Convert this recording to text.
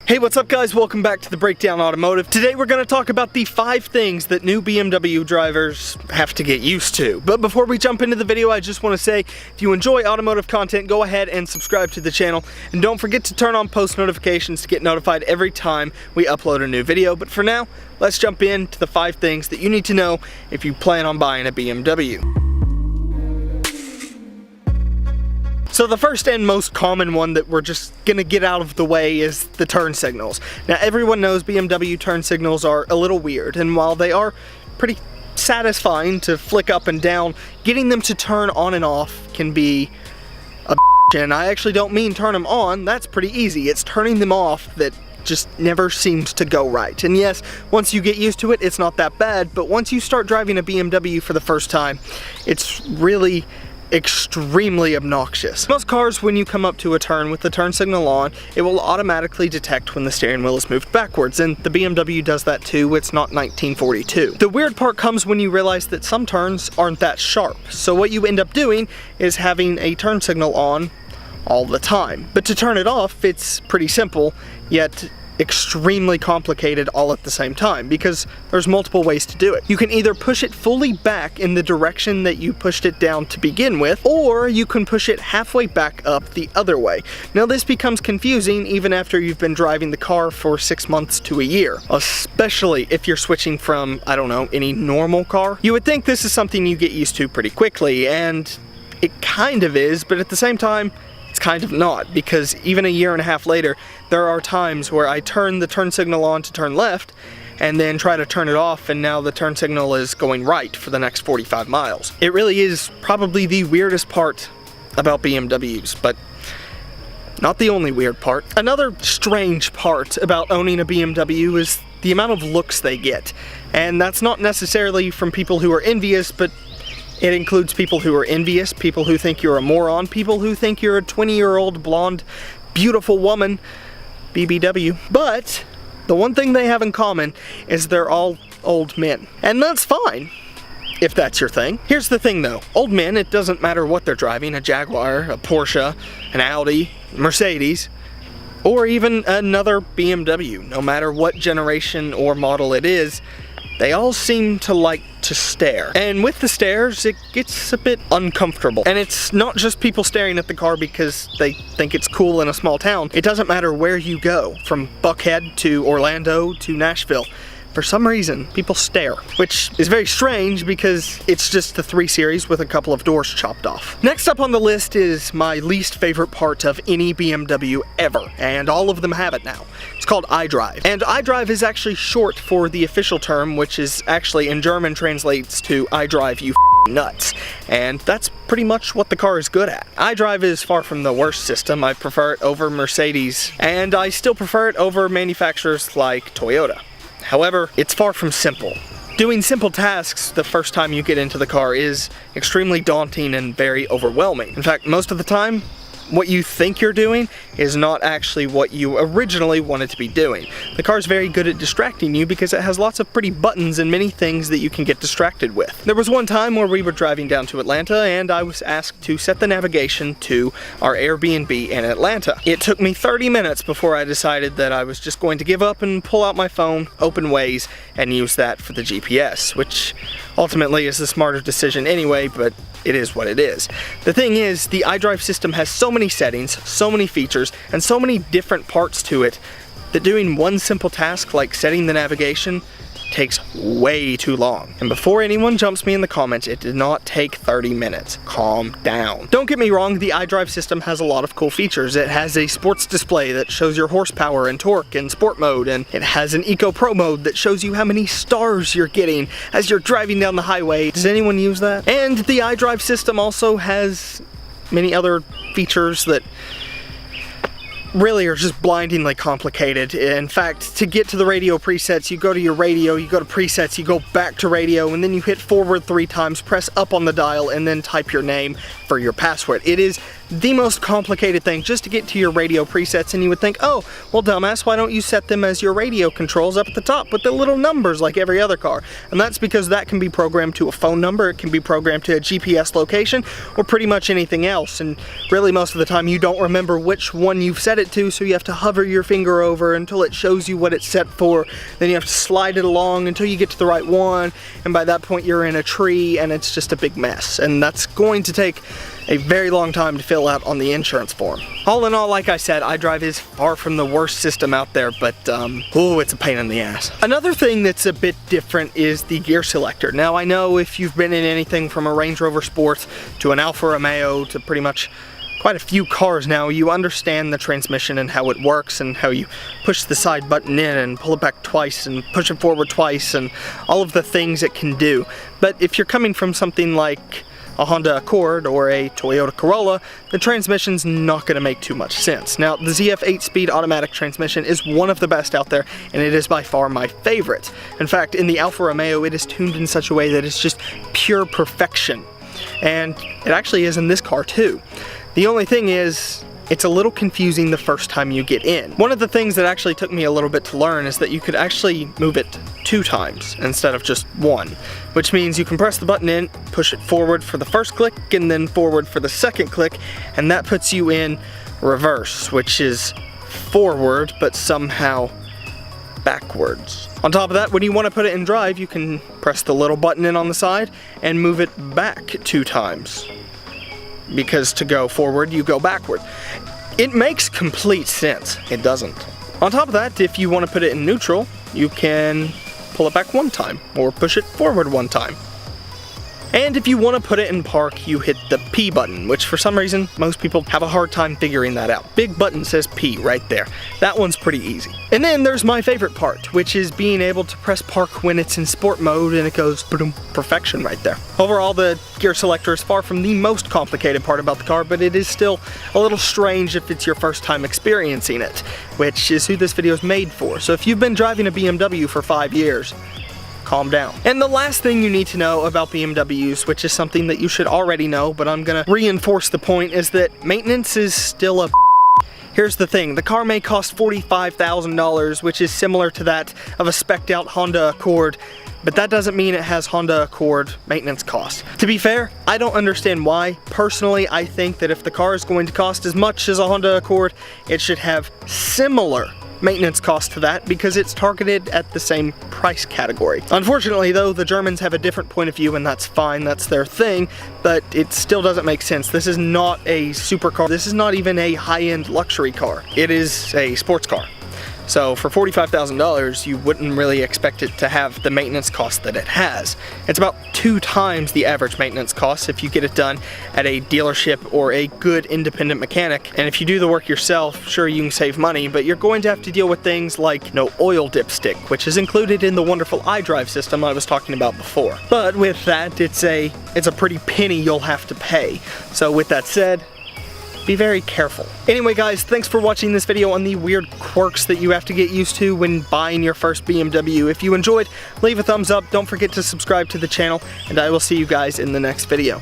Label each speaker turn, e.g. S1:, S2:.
S1: Hey, what's up guys? Welcome back to the Breakdown Automotive. Today we're going to talk about the 5 things that new BMW drivers have to get used to. But before we jump into the video, I just want to say, if you enjoy automotive content, go ahead and subscribe to the channel. And don't forget to turn on post notifications to get notified every time we upload a new video. But for now, let's jump into the 5 things that you need to know if you plan on buying a BMW. So the first and most common one that we're just gonna get out of the way is the turn signals. Now everyone knows BMW turn signals are a little weird, and while they are pretty satisfying to flick up and down, getting them to turn on and off can be a bitch. And I actually don't mean turn them on, that's pretty easy. It's turning them off that just never seems to go right. And yes, once you get used to it, it's not that bad, but once you start driving a BMW for the first time, it's really extremely obnoxious. Most cars, when you come up to a turn with the turn signal on, it will automatically detect when the steering wheel is moved backwards, and the BMW does that too. It's not 1942. The weird part comes when you realize that some turns aren't that sharp, so what you end up doing is having a turn signal on all the time. But to turn it off, it's pretty simple, yet extremely complicated all at the same time, because there's multiple ways to do it. You can either push it fully back in the direction that you pushed it down to begin with, or you can push it halfway back up the other way. Now this becomes confusing even after you've been driving the car for 6 months to a year, especially if you're switching from, I don't know, any normal car. You would think this is something you get used to pretty quickly, and it kind of is, but at the same time, it's kind of not, because even a year and a half later, there are times where I turn the turn signal on to turn left and then try to turn it off, and now the turn signal is going right for the next 45 miles. It really is probably the weirdest part about BMWs, but not the only weird part. Another strange part about owning a BMW is the amount of looks they get. And that's not necessarily from people who are envious, but it includes people who are envious, people who think you're a moron, people who think you're a 20-year-old blonde, beautiful woman, BBW. But the one thing they have in common is they're all old men. And that's fine, if that's your thing. Here's the thing though, old men, it doesn't matter what they're driving, a Jaguar, a Porsche, an Audi, Mercedes, or even another BMW. No matter what generation or model it is, they all seem to like to stare. And with the stares, it gets a bit uncomfortable. And it's not just people staring at the car because they think it's cool in a small town. It doesn't matter where you go, from Buckhead to Orlando to Nashville. For some reason, people stare, which is very strange because it's just the 3 Series with a couple of doors chopped off. Next up on the list is my least favorite part of any BMW ever, and all of them have it now. It's called iDrive. And iDrive is actually short for the official term, which is actually in German translates to iDrive you nuts. And that's pretty much what the car is good at. iDrive is far from the worst system. I prefer it over Mercedes, and I still prefer it over manufacturers like Toyota. However, it's far from simple. Doing simple tasks the first time you get into the car is extremely daunting and very overwhelming. In fact, most of the time, what you think you're doing is not actually what you originally wanted to be doing. The car is very good at distracting you because it has lots of pretty buttons and many things that you can get distracted with. There was one time where we were driving down to Atlanta and I was asked to set the navigation to our Airbnb in Atlanta. It took me 30 minutes before I decided that I was just going to give up and pull out my phone, open Waze, and use that for the GPS, which ultimately is the smarter decision anyway, but it is what it is. The thing is, the iDrive system has so many settings, so many features, and so many different parts to it that doing one simple task like setting the navigation takes way too long. And before anyone jumps me in the comments, it did not take 30 minutes. Calm down. Don't get me wrong, the iDrive system has a lot of cool features. It has a sports display that shows your horsepower and torque in sport mode, and it has an Eco Pro mode that shows you how many stars you're getting as you're driving down the highway. Does anyone use that? And the iDrive system also has many other features that really are just blindingly complicated. In fact, to get to the radio presets, you go to your radio, you go to presets, you go back to radio, and then you hit forward 3 times, press up on the dial, and then type your name for your password. It is the most complicated thing just to get to your radio presets, and you would think, oh, well dumbass, why don't you set them as your radio controls up at the top with the little numbers like every other car? And that's because that can be programmed to a phone number, it can be programmed to a GPS location, or pretty much anything else, and really most of the time you don't remember which one you've set it to, so you have to hover your finger over until it shows you what it's set for, then you have to slide it along until you get to the right one, and by that point you're in a tree and it's just a big mess, and that's going to take a very long time to fill out on the insurance form. All in all, like I said, iDrive is far from the worst system out there, but ooh, it's a pain in the ass. Another thing that's a bit different is the gear selector. Now I know if you've been in anything from a Range Rover Sport to an Alfa Romeo to pretty much quite a few cars now, you understand the transmission and how it works and how you push the side button in and pull it back twice and push it forward twice and all of the things it can do. But if you're coming from something like a Honda Accord or a Toyota Corolla, the transmission's not going to make too much sense. Now, the ZF 8-speed automatic transmission is one of the best out there, and it is by far my favorite. In fact, in the Alfa Romeo, it is tuned in such a way that it's just pure perfection. And it actually is in this car too. The only thing is, it's a little confusing the first time you get in. One of the things that actually took me a little bit to learn is that you could actually move it 2 times instead of just 1, which means you can press the button in, push it forward for the first click, and then forward for the second click, and that puts you in reverse, which is forward, but somehow backwards. On top of that, when you want to put it in drive, you can press the little button in on the side and move it back 2 times. Because to go forward, you go backward. It makes complete sense. It doesn't. On top of that, if you want to put it in neutral, you can pull it back 1 time or push it forward 1 time. And if you want to put it in park, you hit the P button, which for some reason, most people have a hard time figuring that out. Big button says P right there. That one's pretty easy. And then there's my favorite part, which is being able to press park when it's in sport mode and it goes boom, perfection right there. Overall, the gear selector is far from the most complicated part about the car, but it is still a little strange if it's your first time experiencing it, which is who this video is made for. So if you've been driving a BMW for 5 years, calm down. And the last thing you need to know about BMWs, which is something that you should already know, but I'm gonna reinforce the point, is that maintenance is still a Here's the thing, the car may cost $45,000, which is similar to that of a spec'd out Honda Accord, but that doesn't mean it has Honda Accord maintenance costs. To be fair, I don't understand why. Personally, I think that if the car is going to cost as much as a Honda Accord, it should have similar maintenance cost to that because it's targeted at the same price category. Unfortunately though, the Germans have a different point of view, and that's fine, that's their thing, but it still doesn't make sense. This is not a supercar. This is not even a high-end luxury car. It is a sports car. So for $45,000, you wouldn't really expect it to have the maintenance cost that it has. It's about 2 times the average maintenance cost if you get it done at a dealership or a good independent mechanic. And if you do the work yourself, sure, you can save money, but you're going to have to deal with things like no oil dipstick, which is included in the wonderful iDrive system I was talking about before. But with that, it's a pretty penny you'll have to pay. So with that said, be very careful. Anyway guys, thanks for watching this video on the weird quirks that you have to get used to when buying your first BMW. If you enjoyed, leave a thumbs up, don't forget to subscribe to the channel, and I will see you guys in the next video.